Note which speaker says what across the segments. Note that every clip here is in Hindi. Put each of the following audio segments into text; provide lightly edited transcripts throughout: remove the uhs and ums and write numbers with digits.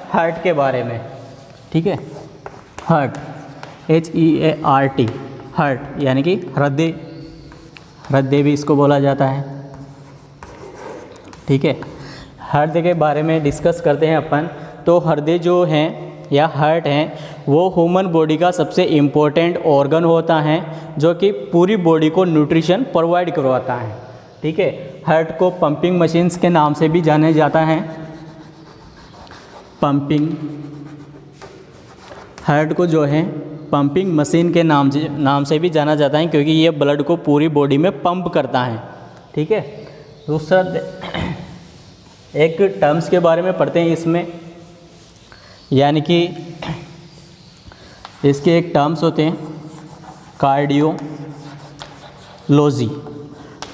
Speaker 1: हार्ट के बारे में, ठीक है। हार्ट, HEART, हार्ट यानी कि हृदय, हृदय भी इसको बोला जाता है, ठीक है। हृदय के बारे में डिस्कस करते हैं अपन। तो हृदय जो है या हार्ट है वो ह्यूमन बॉडी का सबसे इम्पोर्टेंट ऑर्गन होता है जो कि पूरी बॉडी को न्यूट्रिशन प्रोवाइड करवाता है, ठीक है। हार्ट को पंपिंग मशीन्स के नाम से भी जाना जाता है, पंपिंग, हार्ट को जो है पंपिंग मशीन के नाम से भी जाना जाता है क्योंकि ये ब्लड को पूरी बॉडी में पंप करता है, ठीक है। दूसरा एक टर्म्स के बारे में पढ़ते हैं इसमें, यानी कि इसके एक टर्म्स होते हैं कार्डियोलॉजी।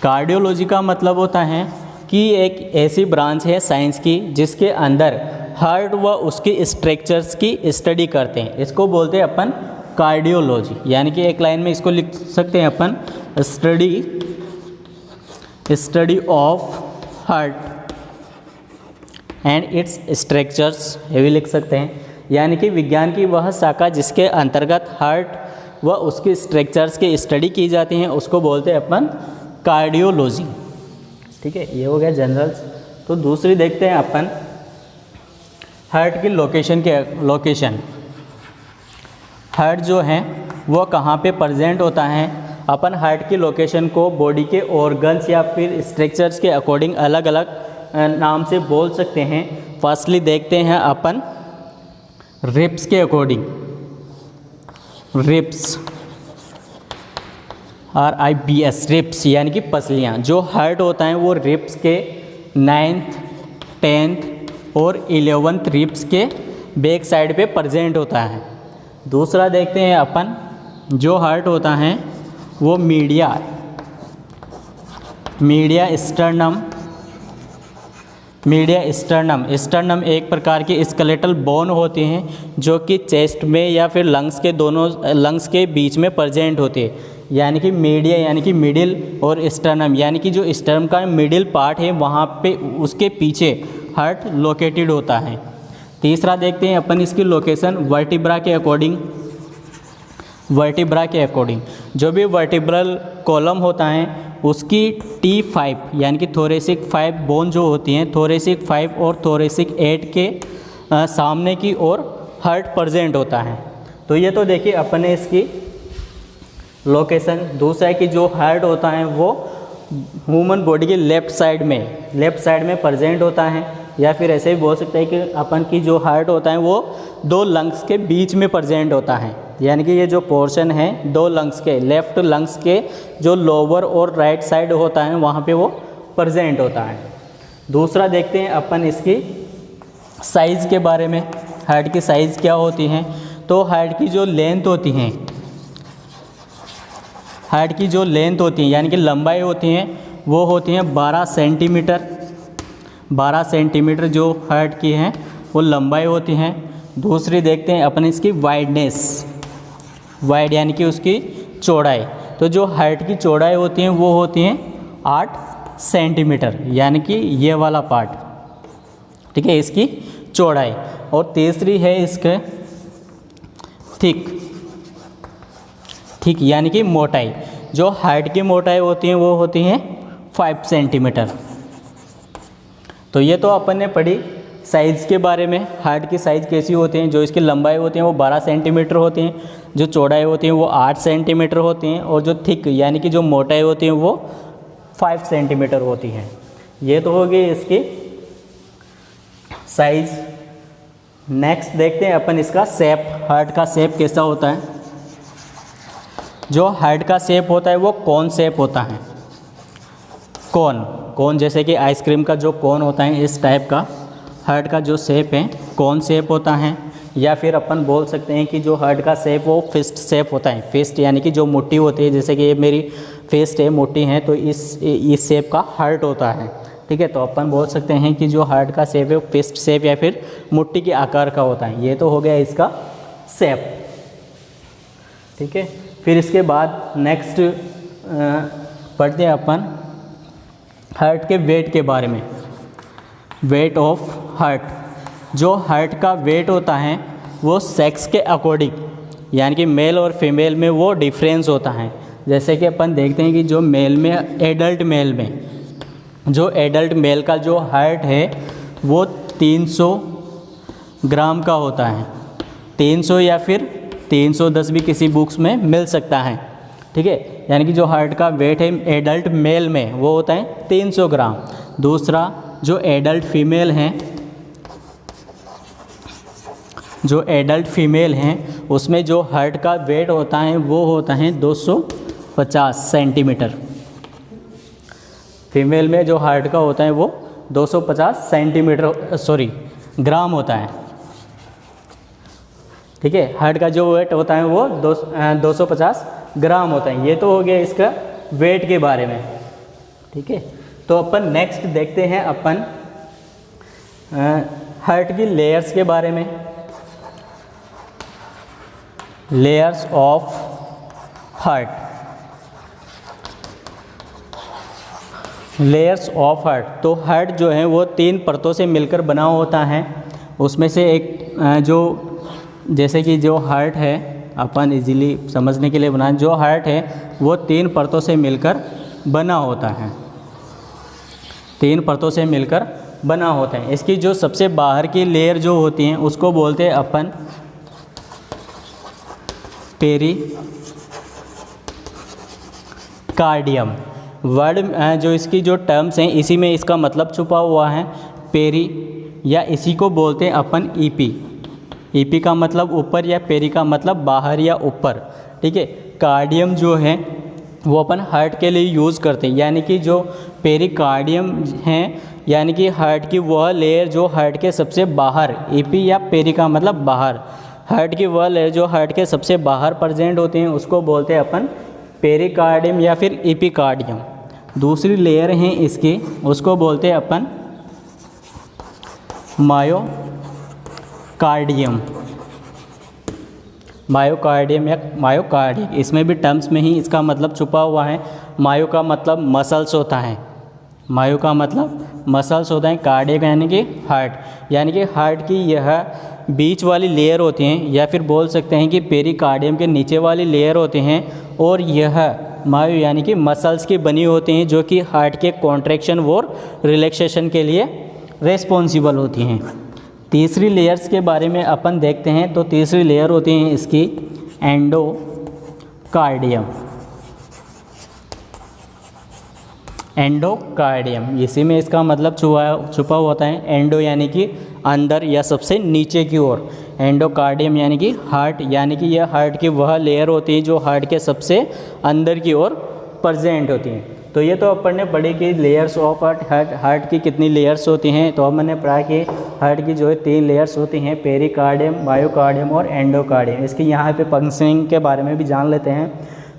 Speaker 1: कार्डियोलॉजी का मतलब होता है कि एक ऐसी ब्रांच है साइंस की जिसके अंदर हार्ट व उसके स्ट्रक्चर्स की स्टडी करते हैं, इसको बोलते हैं अपन कार्डियोलॉजी। यानी कि एक लाइन में इसको लिख सकते हैं अपन study of heart and its structures, ये भी लिख सकते हैं। यानी कि विज्ञान की वह शाखा जिसके अंतर्गत हार्ट व उसके स्ट्रक्चर्स की स्टडी की जाती हैं उसको बोलते हैं अपन कार्डियोलॉजी, ठीक है। ये हो गया जनरल्स। तो दूसरी देखते हैं अपन हार्ट की लोकेशन। हार्ट जो है वो कहाँ पे प्रेजेंट होता है। अपन हार्ट की लोकेशन को बॉडी के ऑर्गन्स या फिर स्ट्रक्चर्स के अकॉर्डिंग अलग अलग नाम से बोल सकते हैं। फर्स्टली देखते हैं अपन रिब्स के अकॉर्डिंग, रिब्स, RIBS, रिब्स यानी कि पसलियाँ। जो हार्ट होता है वो रिब्स के 9th, 10th और 11th रिब्स के बैक साइड पे प्रेजेंट होता है। दूसरा देखते हैं अपन जो हार्ट होता है वो मीडिया स्टर्नम एक प्रकार की स्केलेटल बोन होती हैं जो कि चेस्ट में या फिर लंग्स के बीच में प्रेजेंट होती है। यानी कि मीडिया यानी कि मिडिल और स्टर्नम यानी कि जो स्टर्नम का मिडिल पार्ट है वहाँ पे उसके पीछे हार्ट लोकेटेड होता है। तीसरा देखते हैं अपन इसकी लोकेशन वर्टिब्रा के अकॉर्डिंग। जो भी वर्टिब्रल कॉलम होता है उसकी T5 यानी कि थोरेसिक 5 बोन जो होती हैं, थोरेसिक 5 और थोरेसिक 8 के सामने की ओर हार्ट प्रेजेंट होता है। तो ये तो देखिए अपन ने इसकी लोकेशन। दूसरा है कि जो हार्ट होता है वो ह्यूमन बॉडी के लेफ़्ट साइड में प्रेजेंट होता है, या फिर ऐसे भी बोल सकते हैं कि अपन की जो हार्ट होता है वो 2 लंग्स के बीच में प्रेजेंट होता है। यानी कि ये जो पोर्शन है 2 लंग्स के, लेफ़्ट लंग्स के जो लोअर और राइट साइड होता है वहाँ पे वो प्रेजेंट होता है। दूसरा देखते हैं अपन इसकी साइज़ के बारे में, हार्ट की साइज़ क्या होती है। तो हार्ट की जो लेंथ होती है यानी कि लंबाई होती हैं वो होती हैं 12 सेंटीमीटर जो हार्ट की हैं वो लंबाई होती हैं। दूसरी देखते हैं अपन इसकी वाइड यानी कि उसकी चौड़ाई। तो जो हार्ट की चौड़ाई होती हैं वो होती हैं 8 सेंटीमीटर यानी कि ये वाला पार्ट, ठीक है, इसकी चौड़ाई। और तीसरी है इसके थिक यानी कि मोटाई। जो हार्ट की मोटाई होती है वो होती हैं 5 सेंटीमीटर। तो ये तो अपन ने पढ़ी साइज़ के बारे में, हार्ट की साइज़ कैसी होती हैं। जो इसकी लंबाई होती है वो 12 सेंटीमीटर होती हैं, जो चौड़ाई होती है वो 8 सेंटीमीटर होती हैं, और जो थिक यानी कि जो मोटाई होती है वो 5 सेंटीमीटर होती हैं। ये तो हो गई इसकी साइज़। नेक्स्ट देखते हैं अपन इसका शेप, हार्ट का शेप कैसा होता है। जो हार्ट का शेप होता है वो कोन शेप होता है। कोन जैसे कि आइसक्रीम का जो कोन होता है इस टाइप का हार्ट का जो शेप है कोन शेप होता है। या फिर अपन बोल सकते हैं कि जो हार्ट का शेप वो फिस्ट शेप होता है। फिस्ट यानी कि जो मुट्ठी होती है, जैसे कि ये मेरी फिस्ट है, मुट्ठी है, तो इस शेप का हार्ट होता है, ठीक है। तो अपन बोल सकते हैं कि जो हार्ट का शेप है वो फिस्ट शेप या फिर मुट्ठी के आकार का होता है। ये तो हो गया इसका शेप, ठीक है। फिर इसके बाद नेक्स्ट पढ़ते हैं अपन हार्ट के वेट के बारे में। वेट ऑफ हार्ट, जो हार्ट का वेट होता है वो सेक्स के अकॉर्डिंग, यानी कि मेल और फीमेल में वो डिफरेंस होता है। जैसे कि अपन देखते हैं कि जो मेल में, एडल्ट मेल में, जो एडल्ट मेल का जो हार्ट है वो 300 ग्राम का होता है। 300 या फिर 310 भी किसी बुक्स में मिल सकता है, ठीक है। यानी कि जो हार्ट का वेट है एडल्ट मेल में वो होता है 300 ग्राम। दूसरा, जो एडल्ट फीमेल हैं, जो एडल्ट फीमेल हैं उसमें जो हार्ट का वेट होता है वो होता है 250 सेंटीमीटर। फीमेल में जो हार्ट का होता है वो 250 सेंटीमीटर ग्राम होता है, ठीक है। हार्ट का जो वेट होता है वो 250 ग्राम होता है। ये तो हो गया इसका वेट के बारे में, ठीक है। तो अपन नेक्स्ट देखते हैं अपन हार्ट की लेयर्स के बारे में। Layers of heart. Layers of heart, तो हार्ट जो है वो 3 परतों से मिलकर बना होता है। उसमें से एक जो, जैसे कि जो हार्ट है, अपन इजीली समझने के लिए बनाएं, जो हार्ट है वो 3 परतों से मिलकर बना होता है। 3 परतों से मिलकर बना होता है। इसकी जो सबसे बाहर की लेयर जो होती हैं उसको बोलते हैं अपन पेरिकार्डियम। वर्ड जो इसकी जो टर्म्स हैं इसी में इसका मतलब छुपा हुआ है, पेरी, या इसी को बोलते हैं अपन ईपी। ईपी का मतलब ऊपर या पेरी का मतलब बाहर या ऊपर, ठीक है। कार्डियम जो है वो अपन हार्ट के लिए यूज़ करते हैं, यानी कि जो पेरिकार्डियम हैं, यानी कि हार्ट की वह लेयर जो हार्ट के सबसे बाहर, ईपी या पेरी का मतलब बाहर, हार्ट की वह लेयर जो हार्ट के सबसे बाहर प्रेजेंट होते हैं उसको बोलते हैं अपन पेरिकार्डियम या फिर एपिकार्डियम। दूसरी लेयर है इसकी, उसको बोलते हैं अपन मायोकार्डियम। मायोकार्डियम या मायोकार्डियम, इसमें भी टर्म्स में ही इसका मतलब छुपा हुआ है। मायो का मतलब मसल्स होता है, मायो का मतलब मसल्स होता है, कार्डियक यानी कि हार्ट, यानी कि हार्ट की यह बीच वाली लेयर होती हैं, या फिर बोल सकते हैं कि पेरिकार्डियम के नीचे वाली लेयर होते हैं, और यह मायो यानी कि मसल्स की बनी होती हैं जो कि हार्ट के कॉन्ट्रैक्शन और रिलैक्सेशन के लिए रेस्पॉन्सिबल होती हैं। तीसरी लेयर्स के बारे में अपन देखते हैं, तो तीसरी लेयर होती है इसकी एंडोकार्डियम। एंडोकार्डियम, इसी में इसका मतलब छुपा होता है। एंडो यानी कि अंदर या सबसे नीचे की ओर, एंडोकार्डियम यानी कि हार्ट, यानी कि यह हार्ट की वह लेयर होती है जो हार्ट के सबसे अंदर की ओर प्रेजेंट होती है। तो ये तो अपन ने पढ़ी कि लेयर्स ऑफ हार्ट की कितनी लेयर्स होती हैं। तो अब मैंने पढ़ा कि हार्ट की जो है 3 लेयर्स होती हैं, पेरिकार्डियम, मायोकार्डियम और एंडोकार्डियम। इसकी यहाँ पे फंक्शनिंग के बारे में भी जान लेते हैं।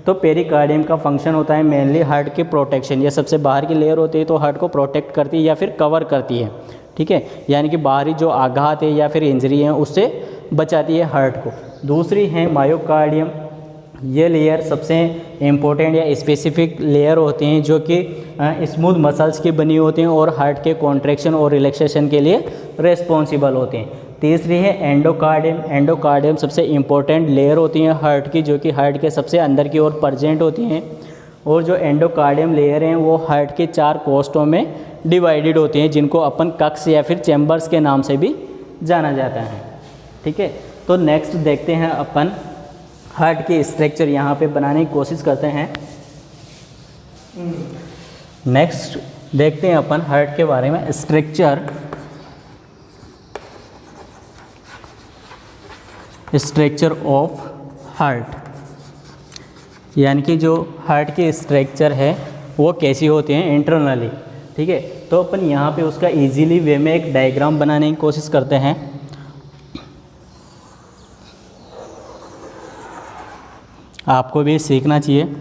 Speaker 1: तो पेरिकार्डियम का फंक्शन होता है मेनली हार्ट के प्रोटेक्शन, ये सबसे बाहर की लेयर होती है तो हार्ट को प्रोटेक्ट करती है या फिर कवर करती है, ठीक है, यानी कि बाहरी जो आघात है या फिर इंजरी है उससे बचाती है हार्ट को। दूसरी है मायोकार्डियम, ये लेयर सबसे इम्पोर्टेंट या स्पेसिफिक लेयर होती हैं जो कि स्मूथ मसल्स की बनी होती हैं और हार्ट के कॉन्ट्रैक्शन और रिलैक्सेशन के लिए रेस्पॉन्सिबल होते हैं। तीसरी है एंडोकार्डियम। एंडोकार्डियम सबसे इम्पोर्टेंट लेयर होती हैं हार्ट की, जो कि हार्ट के सबसे अंदर की ओर प्रेजेंट होती हैं, और जो एंडोकार्डियम लेयर हैं वो हार्ट के 4 कोष्ठों में डिवाइडेड होती हैं, जिनको अपन कक्ष या फिर चैम्बर्स के नाम से भी जाना जाता है, ठीक है। तो नेक्स्ट देखते हैं अपन हार्ट के स्ट्रक्चर यहाँ पे बनाने की कोशिश करते हैं। नेक्स्ट देखते हैं अपन हार्ट के बारे में स्ट्रक्चर ऑफ हार्ट, यानी कि जो हार्ट के स्ट्रक्चर है वो कैसी होते हैं इंटरनली, ठीक है। तो अपन यहाँ पे उसका इजीली वे में एक डायग्राम बनाने की कोशिश करते हैं। आपको भी सीखना चाहिए।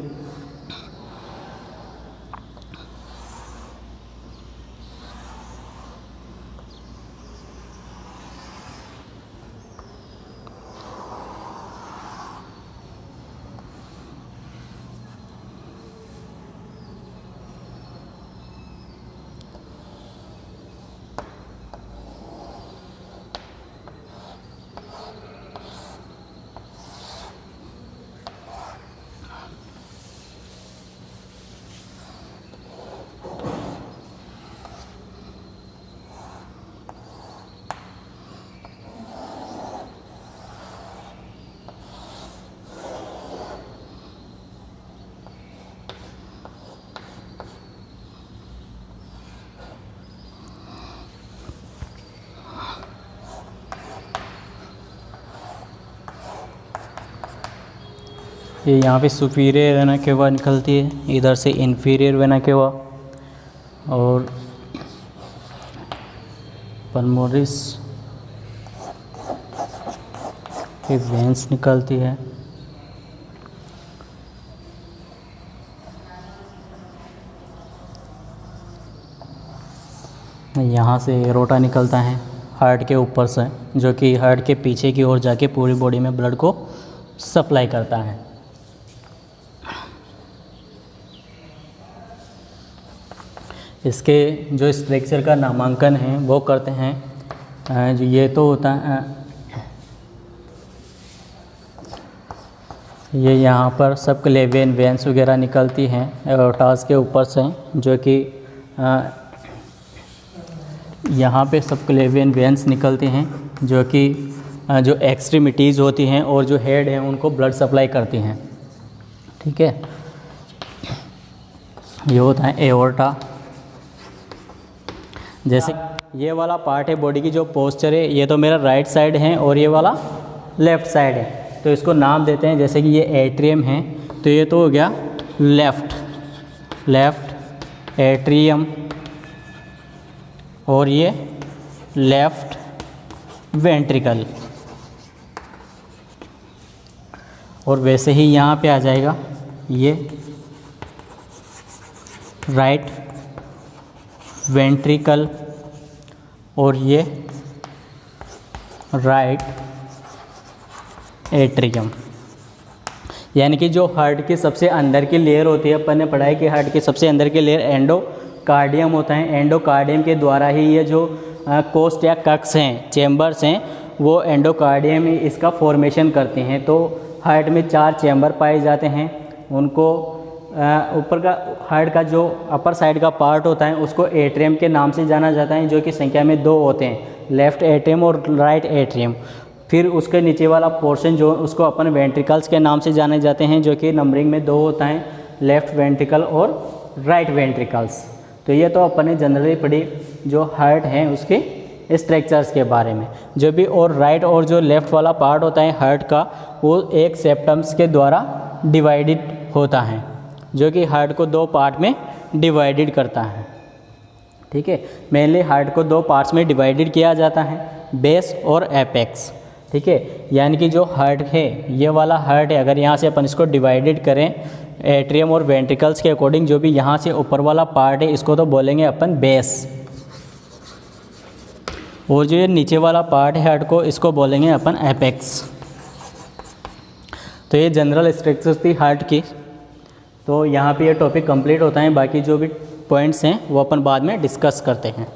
Speaker 1: ये यहाँ पे सुपीरियर वेना केवा निकलती है, इधर से इन्फीरियर वेना केवा, और पल्मोनरिस की वेंस निकलती है। यहाँ से एरोटा निकलता है हार्ट के ऊपर से, जो कि हार्ट के पीछे की ओर जाके पूरी बॉडी में ब्लड को सप्लाई करता है। इसके जो स्ट्रक्चर का नामांकन है वो करते हैं, जो ये तो होता है, ये यहाँ पर सबक्लेवियन वेंस वगैरह निकलती हैं एओर्टास के ऊपर से, जो कि यहाँ पे सबक्लेवियन वेंस निकलते हैं, जो कि जो एक्सट्रीमिटीज़ होती हैं और जो हेड हैं उनको ब्लड सप्लाई करती हैं। ठीक है, ये होता है एओर्टा। जैसे ये वाला पार्ट है बॉडी की, जो पोस्चर है, ये तो मेरा राइट साइड है और ये वाला लेफ़्ट साइड है, तो इसको नाम देते हैं। जैसे कि ये एट्रियम है, तो ये तो हो गया लेफ़्ट एट्रियम, और ये लेफ़्ट वेंट्रिकल। और वैसे ही यहाँ पे आ जाएगा ये राइट वेंट्रिकल, और ये राइट एट्रियम। यानी कि जो हार्ट की सबसे अंदर की लेयर होती है, अपन ने पढ़ा है कि हार्ट की सबसे अंदर की लेयर एंडोकार्डियम होता है। एंडोकार्डियम के द्वारा ही ये जो कोस्ट या कक्स हैं, चेम्बर्स हैं, वो एंडोकार्डियम ही इसका फॉर्मेशन करते हैं। तो हार्ट में 4 चेम्बर पाए जाते हैं। उनको ऊपर का हार्ट का जो अपर साइड का पार्ट होता है उसको एट्रियम के नाम से जाना जाता है, जो कि संख्या में 2 होते हैं, लेफ़्ट एट्रियम और राइट एट्रियम। फिर उसके नीचे वाला पोर्शन जो उसको अपन वेंट्रिकल्स के नाम से जाने जाते हैं, जो कि नंबरिंग में 2 होता है, लेफ़्ट वेंट्रिकल और राइट वेंट्रिकल्स। तो ये तो अपन ने जनरली पढ़ी जो हार्ट है उसके स्ट्रक्चर्स के बारे में। जो भी और राइट और जो लेफ़्ट वाला पार्ट होता है हार्ट का, वो एक सेप्टम्स के द्वारा डिवाइडेड होता है, जो कि हार्ट को 2 पार्ट में डिवाइडेड करता है। ठीक है, मेनली हार्ट को 2 पार्ट्स में डिवाइडेड किया जाता है, बेस और एपेक्स। ठीक है, यानी कि जो हार्ट है, ये वाला हार्ट है, अगर यहाँ से अपन इसको डिवाइडेड करें एट्रियम और वेंट्रिकल्स के अकॉर्डिंग, जो भी यहाँ से ऊपर वाला पार्ट है इसको तो बोलेंगे अपन बेस, और जो ये नीचे वाला पार्ट है हार्ट को, इसको बोलेंगे अपन एपेक्स। तो ये जनरल स्ट्रक्चर्स थी हार्ट की। तो यहाँ पे ये टॉपिक कंप्लीट होता है, बाकी जो भी पॉइंट्स हैं वो अपन बाद में डिस्कस करते हैं।